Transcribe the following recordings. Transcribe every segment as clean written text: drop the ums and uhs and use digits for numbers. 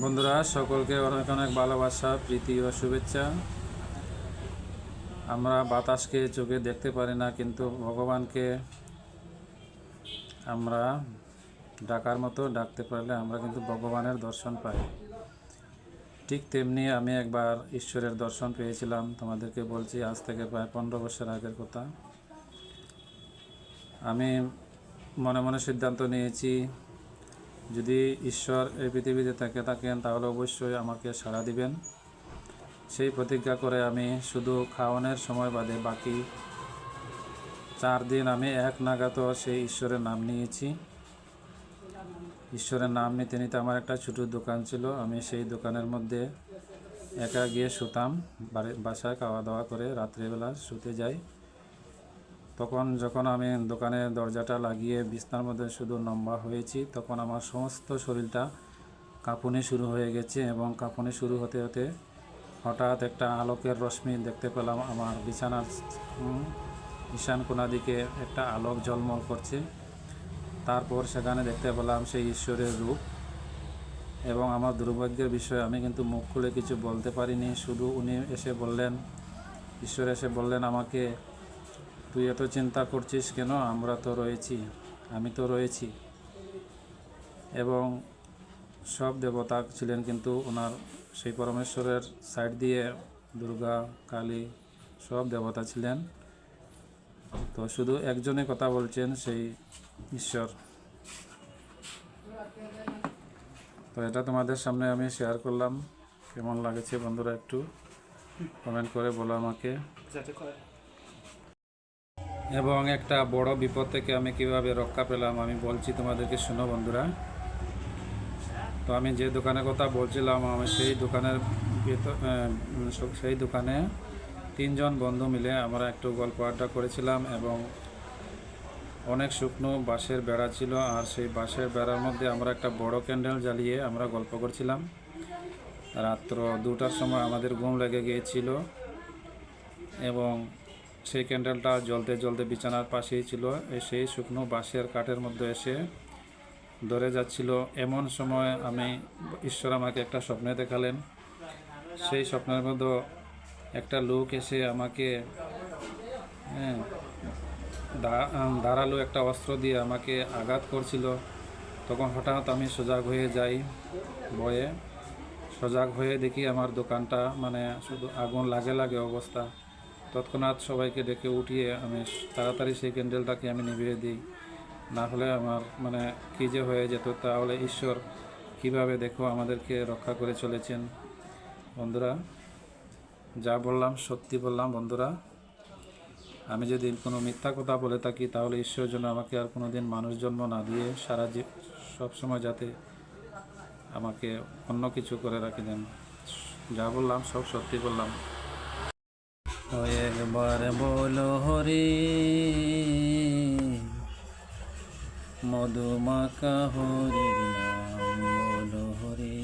বন্ধুরা সকলকে অনেক অনেক ভালোবাসা, প্রীতি ও শুভেচ্ছা। আমরা বাতাসকে চোখে দেখতে পারি না, কিন্তু ভগবানকে আমরা ডাকার মতো ডাকতে পারলে আমরা কিন্তু ভগবানের দর্শন পাই। ঠিক তেমনি আমি একবার ঈশ্বরের দর্শন পেয়েছিলাম। তোমাদেরকে বলছি, আজ থেকে প্রায় 15 বছর আগের কথা। আমি মনে মনে সিদ্ধান্ত নিয়েছি, যদি ঈশ্বর এই পৃথিবীতে থাকেন তাহলে অবশ্যই আমাকে সাড়া দিবেন। সেই প্রতিজ্ঞা করে আমি শুধু খাওয়ানোর সময় বাদে বাকি 4 দিন আমি এক নাগাত সেই ঈশ্বরের নাম নিয়েছি। ঈশ্বরের নাম নিতে নিতে আমার একটা ছোটো দোকান ছিল। আমি সেই দোকানের মধ্যে একা গিয়ে শুতাম। বাসায় খাওয়া দাওয়া করে রাত্রিবেলা শুতে যাই। যখন আমি দোকানের দরজাটা লাগিয়ে বিছনার মধ্যে শুধু লম্বা হয়েছি, তখন আমার সমস্ত শরীরটা কাঁপুনি শুরু হয়ে গেছে। এবং কাঁপুনি শুরু হতে হতে হঠাৎ একটা আলোকের রশ্মি দেখতে পেলাম। আমার বিছানার ঈশান কোণা দিকে একটা আলোক ঝলমল করছে। তারপর সেখানে দেখতে পেলাম সেই ঈশ্বরের রূপ। এবং আমার দুর্ভাগ্যের বিষয়, আমি কিন্তু মুখ খুলে কিছু বলতে পারিনি। শুধু উনি এসে বললেন, ঈশ্বর এসে বললেন আমাকে, তুই এত চিন্তা করছিস কেন? আমরা তো রয়েছি, আমি তো রয়েছি। এবং সব দেবতা ছিলেন, কিন্তু ওনার সেই পরমেশ্বরের সাইড দিয়ে দুর্গা, কালী সব দেবতা ছিলেন। তো শুধু একজনই কথা বলছেন, সেই ঈশ্বর। তো এটা তোমাদের সামনে আমি শেয়ার করলাম। কেমন লাগেছে বন্ধুরা একটু কমেন্ট করে বলো আমাকে। এবং একটা বড় বিপদ থেকে আমি কিভাবে রক্ষা পেলাম আমি বলছি তোমাদেরকে, শোনো বন্ধুরা। তো আমি যে দোকানের কথা বলছিলাম, আমি সেই দোকানে 3 জন বন্ধু মিলে আমরা একটু গল্প আড্ডা করেছিলাম। এবং অনেক শুকনো বাঁশের বেড়া ছিল, আর সেই বাঁশের বেড়ার মধ্যে আমরা একটা বড় ক্যান্ডেল জ্বালিয়ে আমরা গল্প করছিলাম। রাত্র 2টার সময় আমাদের ঘুম লেগে গিয়েছিল, এবং সেই ক্যান্ডেলটা জ্বলতে জ্বলতে বিছানার পাশেই ছিল। সেই শুকনো বাঁশের কাঠের মধ্যে এসে ধরে যাচ্ছিল। এমন সময় ঈশ্বর আমাকে একটা স্বপ্নে দেখালেন। সেই স্বপ্নের মধ্যে একটা লোক এসে আমাকে ধারালো একটা অস্ত্র দিয়ে আমাকে আঘাত করছিল। তখন হঠাৎ আমি সজাগ হয়ে যাই। ভয়ে সজাগ হয়ে দেখি আমার দোকানটা শুধু আগুন লাগে অবস্থা। তৎক্ষণাৎ সবাইকে ডেকে উঠিয়ে আমি তাড়াতাড়ি সেই ক্যান্ডেলটাকে আমি নিভিয়ে দিই, না হলে আমার কী যে হয়ে যেত। তাহলে ঈশ্বর কিভাবে দেখো আমাদেরকে রক্ষা করে চলেছেন। বন্ধুরা, যা বললাম সত্যি বললাম। বন্ধুরা, আমি যদি কোনো মিথ্যা কথা বলে থাকি, তাহলে ঈশ্বর যেন আমাকে আর কোনো দিন মানুষ জন্ম না দিয়ে সবসময় যাতে আমাকে অন্য কিছু করে রাখি দেন। যা বললাম সব সত্যি বললাম। একবার বলো হরি, মধুমাখা হরি নাম বলো হরি।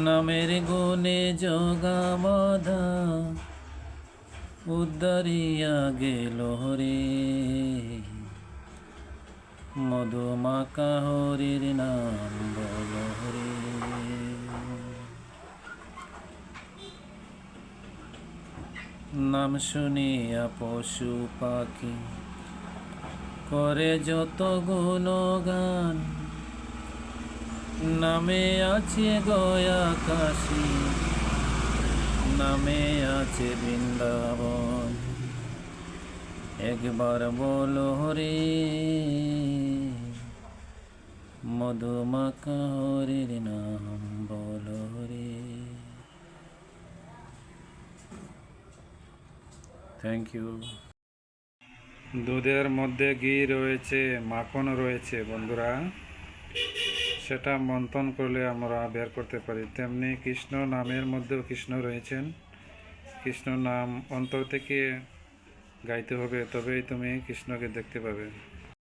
নামের গুণে জগা বাধা উদ্ধারিয়া গেল হরি। মধুমাখা হরির নাম বলো হরি। নাম শুনিয়া পশু পাখি করে যত গুণগান। নামে আছে গয়া কাশী, নামে আছে বৃন্দাবন। একবার বলো হরি, মধুমাখা হরির নাম বলো হরি। Thank you. দুধের মধ্যে ঘি রয়েছে, মাখন রয়েছে বন্ধুরা, সেটা মন্থন করলে আমরা বের করতে পারি। তেমনি কৃষ্ণ নামের মধ্যেও কৃষ্ণ রয়েছেন। কৃষ্ণ নাম অন্তর থেকে গাইতে হবে, তবেই তুমি কৃষ্ণকে দেখতে পাবে।